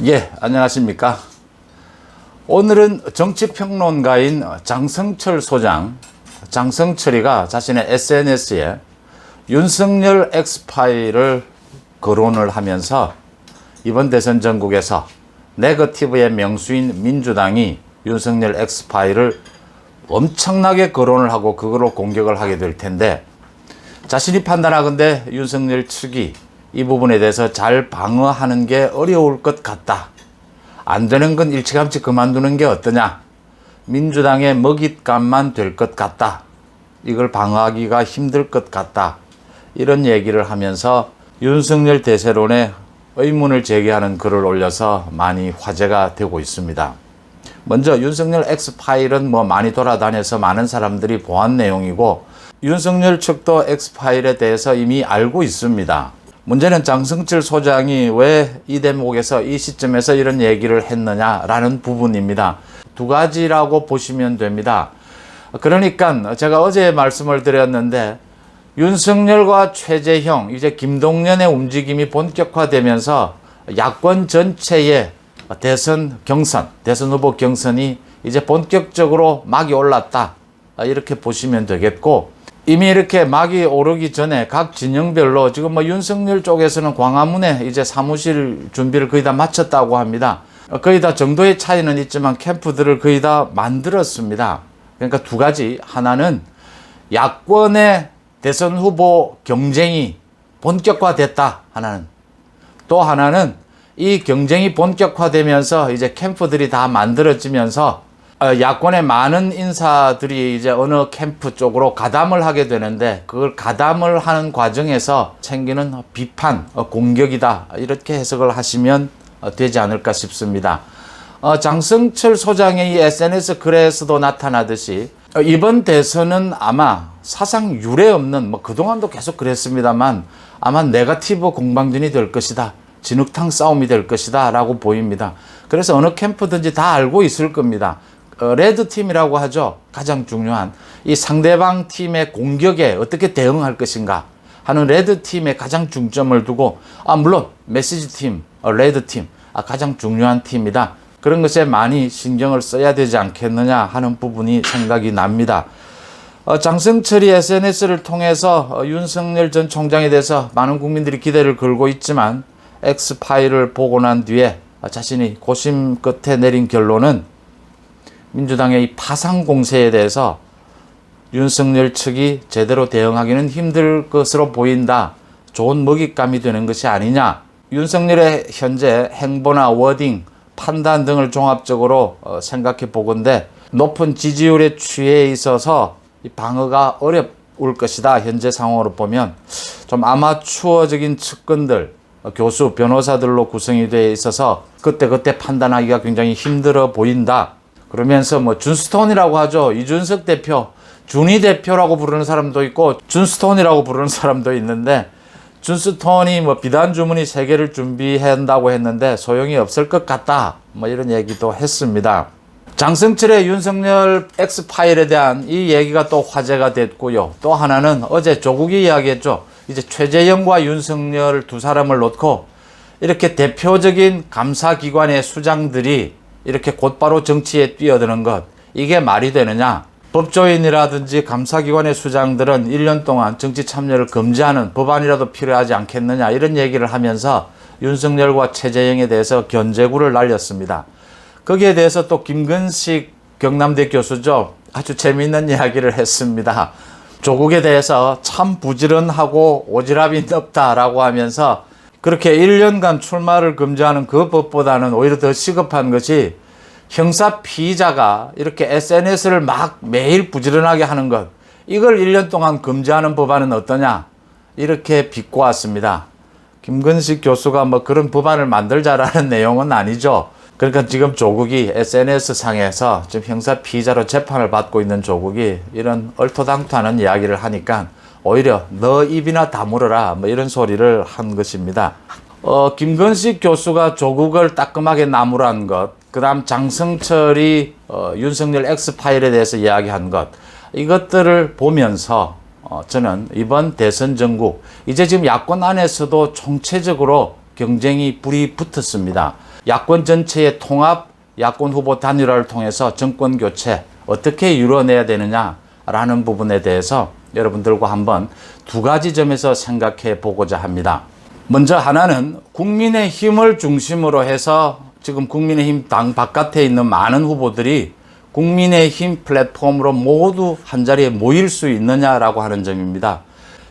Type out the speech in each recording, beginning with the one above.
예, 안녕하십니까. 오늘은 정치평론가인 장성철 소장, 장성철이가 자신의 SNS에 윤석열 엑스파일을 거론을 하면서 이번 대선 전국에서 네거티브의 명수인 민주당이 윤석열 엑스파일을 엄청나게 거론을 하고 그걸로 공격을 하게 될 텐데, 자신이 판단하건대 윤석열 측이 이 부분에 대해서 잘 방어하는 게 어려울 것 같다. 안 되는 건 일찌감치 그만두는 게 어떠냐. 민주당의 먹잇감만 될 것 같다. 이걸 방어하기가 힘들 것 같다. 이런 얘기를 하면서 윤석열 대세론에 의문을 제기하는 글을 올려서 많이 화제가 되고 있습니다. 먼저 윤석열 엑스파일은 많이 돌아다녀서 많은 사람들이 보안 내용이고, 윤석열 측도 엑스파일에 대해서 이미 알고 있습니다. 문제는 장성철 소장이 왜 이 대목에서 이 시점에서 이런 얘기를 했느냐라는 부분입니다. 두 가지라고 보시면 됩니다. 그러니까 제가 어제 말씀을 드렸는데, 윤석열과 최재형, 이제 김동연의 움직임이 본격화되면서 야권 전체의 대선 경선, 대선 후보 경선이 이제 본격적으로 막이 올랐다. 이렇게 보시면 되겠고, 이미 이렇게 막이 오르기 전에 각 진영별로 지금 윤석열 쪽에서는 광화문에 이제 사무실 준비를 거의 다 마쳤다고 합니다. 거의 다 정도의 차이는 있지만 캠프들을 거의 다 만들었습니다. 그러니까 두 가지. 하나는 야권의 대선 후보 경쟁이 본격화됐다. 하나는. 또 하나는 이 경쟁이 본격화되면서 이제 캠프들이 다 만들어지면서 야권의 많은 인사들이 이제 어느 캠프 쪽으로 가담을 하게 되는데, 그걸 가담을 하는 과정에서 생기는 비판, 공격이다. 이렇게 해석을 하시면 되지 않을까 싶습니다. 장성철 소장의 이 SNS 글에서도 나타나듯이 이번 대선은 아마 사상 유례 없는, 그동안도 계속 그랬습니다만 아마 네거티브 공방전이 될 것이다. 진흙탕 싸움이 될 것이다 라고 보입니다. 그래서 어느 캠프든지 다 알고 있을 겁니다. 레드팀이라고 하죠. 가장 중요한 이 상대방 팀의 공격에 어떻게 대응할 것인가 하는 레드팀에 가장 중점을 두고, 물론 메시지팀, 레드팀, 가장 중요한 팀이다. 그런 것에 많이 신경을 써야 되지 않겠느냐 하는 부분이 생각이 납니다. 장성철이 SNS를 통해서 윤석열 전 총장에 대해서 많은 국민들이 기대를 걸고 있지만, 엑스파일을 보고 난 뒤에 자신이 고심 끝에 내린 결론은 민주당의 이 파상 공세에 대해서 윤석열 측이 제대로 대응하기는 힘들 것으로 보인다. 좋은 먹잇감이 되는 것이 아니냐. 윤석열의 현재 행보나 워딩, 판단 등을 종합적으로 생각해 보건대 높은 지지율의 추이에 있어서 이 방어가 어려울 것이다. 현재 상황으로 보면 좀 아마추어적인 측근들, 교수, 변호사들로 구성이 되어 있어서 그때 판단하기가 굉장히 힘들어 보인다. 그러면서 준스톤이라고 하죠. 이준석 대표, 준이 대표라고 부르는 사람도 있고 준스톤이라고 부르는 사람도 있는데, 준스톤이 비단 주머니 3개를 준비한다고 했는데 소용이 없을 것 같다. 이런 얘기도 했습니다. 장성철의 윤석열 엑스파일에 대한 이 얘기가 또 화제가 됐고요. 또 하나는 어제 조국이 이야기했죠. 이제 최재형과 윤석열 두 사람을 놓고 이렇게 대표적인 감사기관의 수장들이 이렇게 곧바로 정치에 뛰어드는 것, 이게 말이 되느냐. 법조인이라든지 감사기관의 수장들은 1년 동안 정치 참여를 금지하는 법안이라도 필요하지 않겠느냐, 이런 얘기를 하면서 윤석열과 최재형에 대해서 견제구를 날렸습니다. 거기에 대해서 또 김근식 경남대 교수죠. 아주 재미있는 이야기를 했습니다. 조국에 대해서 참 부지런하고 오지랖이 넓다라고 하면서, 그렇게 1년간 출마를 금지하는 그 법보다는 오히려 더 시급한 것이 형사 피의자가 이렇게 SNS를 막 매일 부지런하게 하는 것, 이걸 1년 동안 금지하는 법안은 어떠냐, 이렇게 비꼬았습니다. 김근식 교수가 그런 법안을 만들자라는 내용은 아니죠. 그러니까 지금 조국이 SNS 상에서 지금 형사 피의자로 재판을 받고 있는 조국이 이런 얼토당토하는 이야기를 하니까 오히려 너 입이나 다물어라, 이런 소리를 한 것입니다. 김근식 교수가 조국을 따끔하게 나무란 것, 그 다음 장성철이 윤석열 엑스파일에 대해서 이야기한 것, 이것들을 보면서 저는 이번 대선 전국, 이제 지금 야권 안에서도 총체적으로 경쟁이 불이 붙었습니다. 야권 전체의 통합, 야권 후보 단일화를 통해서 정권 교체 어떻게 이루어내야 되느냐라는 부분에 대해서 여러분들과 한번 두 가지 점에서 생각해 보고자 합니다. 먼저 하나는 국민의힘을 중심으로 해서 지금 국민의힘 당 바깥에 있는 많은 후보들이 국민의힘 플랫폼으로 모두 한자리에 모일 수 있느냐라고 하는 점입니다.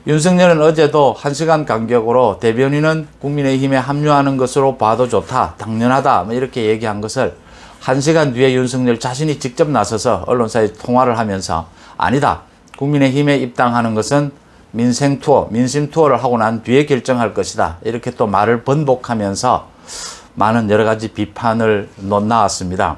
윤석열은 어제도 1시간 간격으로 대변인은 국민의힘에 합류하는 것으로 봐도 좋다, 당연하다 이렇게 얘기한 것을 1시간 뒤에 윤석열 자신이 직접 나서서 언론사에 통화를 하면서 아니다, 국민의힘에 입당하는 것은 민생 투어, 민심 투어를 하고 난 뒤에 결정할 것이다, 이렇게 또 말을 번복하면서 많은 여러 가지 비판을 놓았습니다.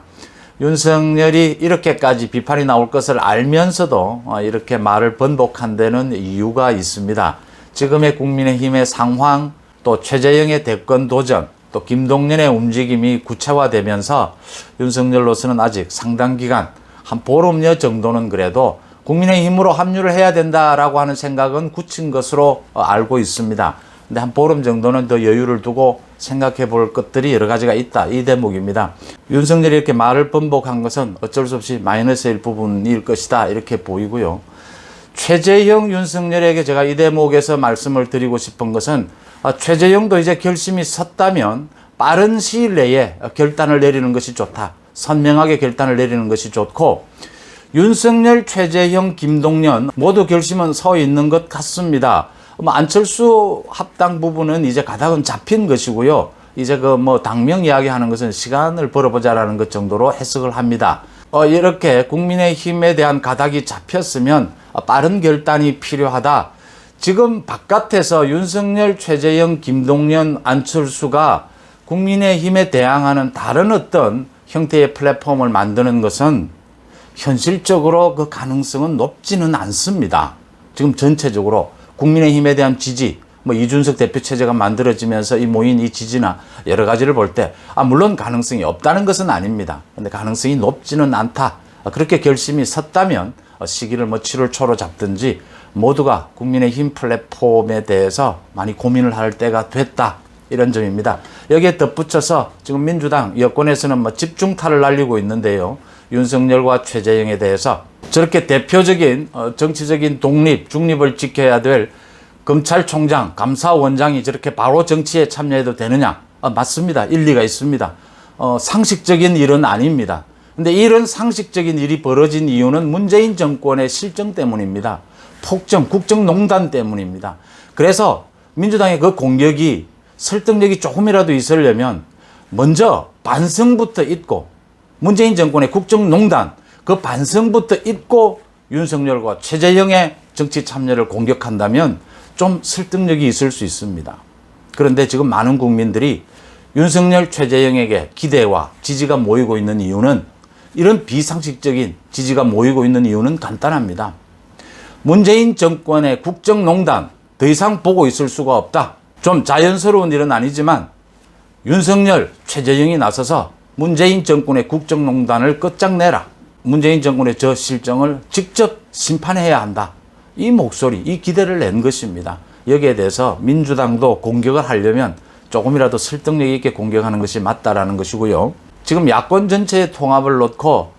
윤석열이 이렇게까지 비판이 나올 것을 알면서도 이렇게 말을 번복한 데는 이유가 있습니다. 지금의 국민의힘의 상황, 또 최재형의 대권 도전, 또 김동연의 움직임이 구체화되면서 윤석열로서는 아직 상당 기간, 한 보름여 정도는 그래도 국민의힘으로 합류를 해야 된다라고 하는 생각은 굳힌 것으로 알고 있습니다. 근데 한 보름 정도는 더 여유를 두고 생각해 볼 것들이 여러 가지가 있다, 이 대목입니다. 윤석열이 이렇게 말을 번복한 것은 어쩔 수 없이 마이너스일 부분일 것이다, 이렇게 보이고요. 최재형, 윤석열에게 제가 이 대목에서 말씀을 드리고 싶은 것은 최재형도 이제 결심이 섰다면 빠른 시일 내에 결단을 내리는 것이 좋다, 선명하게 결단을 내리는 것이 좋고, 윤석열, 최재형, 김동연 모두 결심은 서 있는 것 같습니다. 안철수 합당 부분은 이제 가닥은 잡힌 것이고요. 이제 당명 이야기하는 것은 시간을 벌어보자라는 것 정도로 해석을 합니다. 이렇게 국민의힘에 대한 가닥이 잡혔으면 빠른 결단이 필요하다. 지금 바깥에서 윤석열, 최재형, 김동연, 안철수가 국민의힘에 대항하는 다른 어떤 형태의 플랫폼을 만드는 것은 현실적으로 그 가능성은 높지는 않습니다. 지금 전체적으로 국민의힘에 대한 지지, 이준석 대표 체제가 만들어지면서 모인 이 지지나 여러 가지를 볼 때, 물론 가능성이 없다는 것은 아닙니다. 근데 가능성이 높지는 않다. 그렇게 결심이 섰다면 시기를 7월 초로 잡든지 모두가 국민의힘 플랫폼에 대해서 많이 고민을 할 때가 됐다, 이런 점입니다. 여기에 덧붙여서 지금 민주당 여권에서는 집중타를 날리고 있는데요. 윤석열과 최재형에 대해서 저렇게 대표적인 정치적인 독립, 중립을 지켜야 될 검찰총장, 감사원장이 저렇게 바로 정치에 참여해도 되느냐? 맞습니다. 일리가 있습니다. 상식적인 일은 아닙니다. 근데 이런 상식적인 일이 벌어진 이유는 문재인 정권의 실정 때문입니다. 폭정, 국정농단 때문입니다. 그래서 민주당의 그 공격이 설득력이 조금이라도 있으려면 먼저 반성부터 있고, 문재인 정권의 국정농단, 그 반성부터 잊고 윤석열과 최재형의 정치 참여를 공격한다면 좀 설득력이 있을 수 있습니다. 그런데 지금 많은 국민들이 윤석열, 최재형에게 기대와 지지가 모이고 있는 이유는, 이런 비상식적인 지지가 모이고 있는 이유는 간단합니다. 문재인 정권의 국정농단 더 이상 보고 있을 수가 없다. 좀 자연스러운 일은 아니지만 윤석열, 최재형이 나서서 문재인 정권의 국정농단을 끝장내라, 문재인 정권의 저 실정을 직접 심판해야 한다, 이 목소리, 이 기대를 낸 것입니다. 여기에 대해서 민주당도 공격을 하려면 조금이라도 설득력 있게 공격하는 것이 맞다라는 것이고요. 지금 야권 전체의 통합을 놓고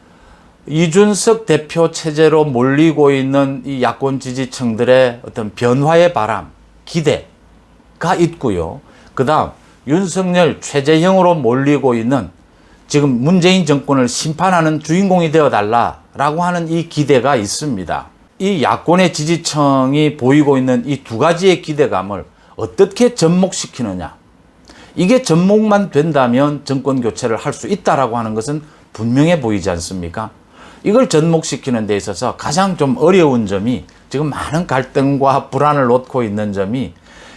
이준석 대표 체제로 몰리고 있는 이 야권 지지층들의 어떤 변화의 바람, 기대가 있고요. 그 다음 윤석열, 최재형으로 몰리고 있는 지금 문재인 정권을 심판하는 주인공이 되어달라라고 하는 이 기대가 있습니다. 이 야권의 지지층이 보이고 있는 이 두 가지의 기대감을 어떻게 접목시키느냐. 이게 접목만 된다면 정권 교체를 할 수 있다라고 하는 것은 분명해 보이지 않습니까? 이걸 접목시키는 데 있어서 가장 좀 어려운 점이, 지금 많은 갈등과 불안을 놓고 있는 점이,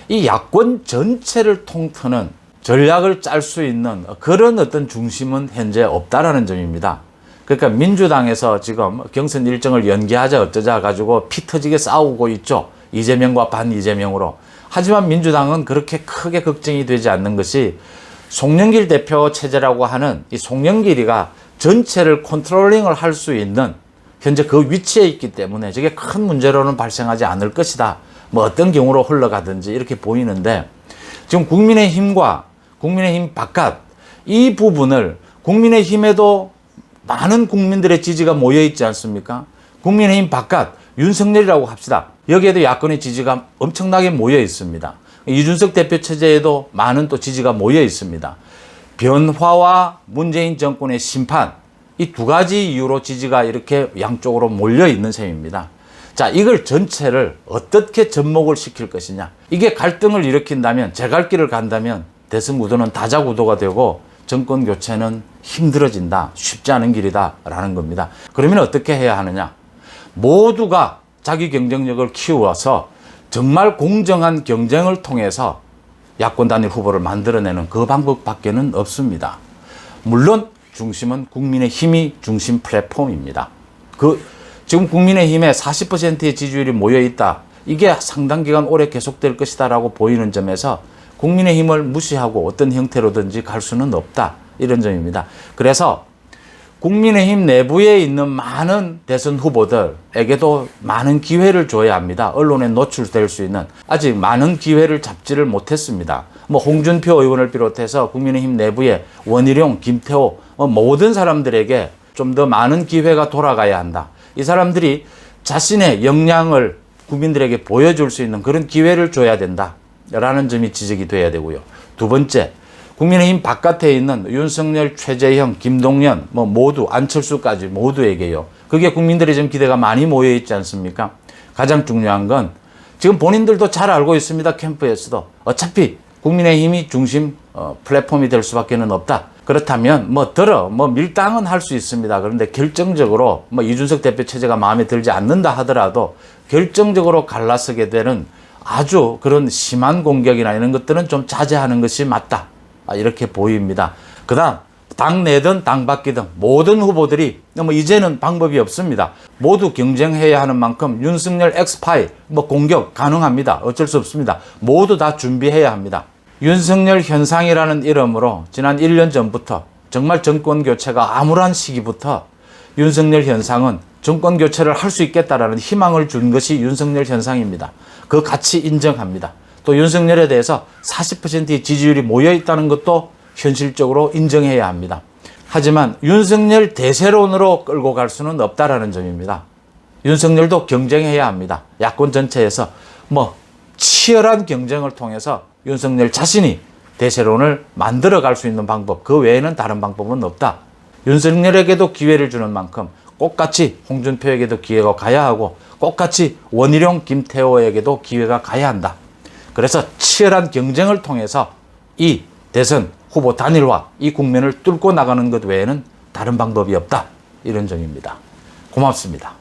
이 야권 전체를 통트는 전략을 짤 수 있는 그런 어떤 중심은 현재 없다라는 점입니다. 그러니까 민주당에서 지금 경선 일정을 연기하자 어쩌자 가지고 피 터지게 싸우고 있죠. 이재명과 반 이재명으로. 하지만 민주당은 그렇게 크게 걱정이 되지 않는 것이, 송영길 대표 체제라고 하는 이 송영길이가 전체를 컨트롤링을 할 수 있는 현재 그 위치에 있기 때문에 저게 큰 문제로는 발생하지 않을 것이다. 어떤 경우로 흘러가든지 이렇게 보이는데, 지금 국민의힘과 국민의힘 바깥 이 부분을 국민의힘에도 많은 국민들의 지지가 모여 있지 않습니까? 국민의힘 바깥 윤석열이라고 합시다. 여기에도 야권의 지지가 엄청나게 모여 있습니다. 이준석 대표 체제에도 많은 또 지지가 모여 있습니다. 변화와 문재인 정권의 심판, 이 두 가지 이유로 지지가 이렇게 양쪽으로 몰려 있는 셈입니다. 자, 이걸 전체를 어떻게 접목을 시킬 것이냐. 이게 갈등을 일으킨다면, 제갈길을 간다면 대선 구도는 다자구도가 되고 정권 교체는 힘들어진다. 쉽지 않은 길이다라는 겁니다. 그러면 어떻게 해야 하느냐. 모두가 자기 경쟁력을 키워서 정말 공정한 경쟁을 통해서 야권 단일 후보를 만들어내는 그 방법밖에는 없습니다. 물론 중심은 국민의힘이 중심 플랫폼입니다. 지금 국민의힘에 40%의 지지율이 모여 있다. 이게 상당 기간 오래 계속될 것이다라고 보이는 점에서 국민의힘을 무시하고 어떤 형태로든지 갈 수는 없다. 이런 점입니다. 그래서 국민의힘 내부에 있는 많은 대선 후보들에게도 많은 기회를 줘야 합니다. 언론에 노출될 수 있는 아직 많은 기회를 잡지를 못했습니다. 홍준표 의원을 비롯해서 국민의힘 내부에 원희룡, 김태호 모든 사람들에게 좀 더 많은 기회가 돌아가야 한다. 이 사람들이 자신의 역량을 국민들에게 보여줄 수 있는 그런 기회를 줘야 된다라는 점이 지적이 돼야 되고요. 두 번째, 국민의힘 바깥에 있는 윤석열, 최재형, 김동연 모두 안철수까지 모두에게요. 그게 국민들의 지금 기대가 많이 모여 있지 않습니까? 가장 중요한 건 지금 본인들도 잘 알고 있습니다. 캠프에서도 어차피 국민의힘이 중심 플랫폼이 될 수밖에는 없다. 그렇다면 밀당은 할 수 있습니다. 그런데 결정적으로 이준석 대표 체제가 마음에 들지 않는다 하더라도 결정적으로 갈라서게 되는 아주 그런 심한 공격이나 이런 것들은 좀 자제하는 것이 맞다. 이렇게 보입니다. 그 다음 당 내든 당 밖이든 모든 후보들이 이제는 방법이 없습니다. 모두 경쟁해야 하는 만큼 윤석열 엑스파일 공격 가능합니다. 어쩔 수 없습니다. 모두 다 준비해야 합니다. 윤석열 현상이라는 이름으로 지난 1년 전부터 정말 정권 교체가 암울한 시기부터 윤석열 현상은 정권 교체를 할 수 있겠다라는 희망을 준 것이 윤석열 현상입니다. 그 가치 인정합니다. 또 윤석열에 대해서 40%의 지지율이 모여 있다는 것도 현실적으로 인정해야 합니다. 하지만 윤석열 대세론으로 끌고 갈 수는 없다라는 점입니다. 윤석열도 경쟁해야 합니다. 야권 전체에서 치열한 경쟁을 통해서 윤석열 자신이 대세론을 만들어갈 수 있는 방법, 그 외에는 다른 방법은 없다. 윤석열에게도 기회를 주는 만큼 똑같이 홍준표에게도 기회가 가야 하고 똑같이 원희룡, 김태호에게도 기회가 가야 한다. 그래서 치열한 경쟁을 통해서 이 대선 후보 단일화, 이 국면을 뚫고 나가는 것 외에는 다른 방법이 없다. 이런 점입니다. 고맙습니다.